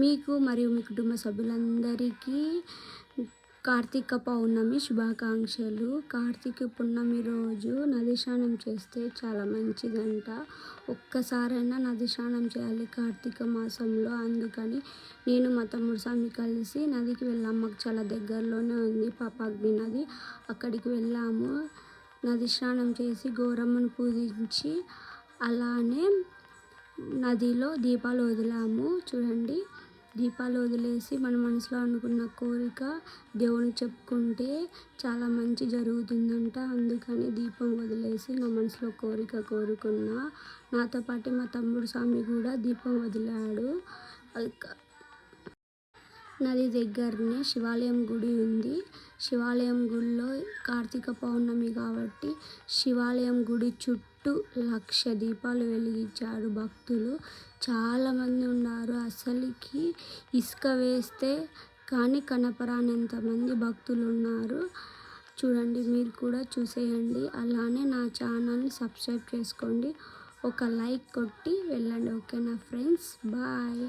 మీకు మరియు మీ కుటుంబ సభ్యులందరికీ కార్తీక పౌర్ణమి శుభాకాంక్షలు. కార్తీక పున్నమి రోజు నది స్నానం చేస్తే చాలా మంచిదంట. ఒక్కసారైనా నది స్నానం చేయాలి కార్తీక మాసంలో. అందుకని నేను మా తమ్ముడు స్వామి కలిసి నదికి వెళ్ళాము. మాకు చాలా దగ్గరలోనే ఉంది పాపాగ్ని నది. అక్కడికి వెళ్ళాము. నది స్నానం చేసి గౌరమ్మను పూజించి అలానే నదిలో దీపాలు వదిలాము. చూడండి, దీపాలు వదిలేసి మన మనసులో అనుకున్న కోరిక దేవునికి చెప్పుకుంటే చాలా మంచి జరుగుతుందంట. అందుకని దీపం వదిలేసి నా మనసులో కోరిక కోరుకున్నా. నాతో పాటు మా తమ్ముడు స్వామి కూడా దీపం వదిలాడు. నది దగ్గరనే శివాలయం గుడి ఉంది. శివాలయం గుడిలో కార్తీక పౌర్ణమి కాబట్టి శివాలయం గుడి చుట్టూ 1,00,000 దీపాలు వెలిగించారు భక్తులు. చాలామంది ఉన్నారు. అసలుకి ఇసుక వేస్తే కానీ కనపరానంతమంది భక్తులు ఉన్నారు. చూడండి, మీరు కూడా చూసేయండి. అలానే నా ఛానల్ని సబ్స్క్రైబ్ చేసుకోండి. ఒక లైక్ కొట్టి వెళ్ళండి. ఓకేనా ఫ్రెండ్స్, బాయ్.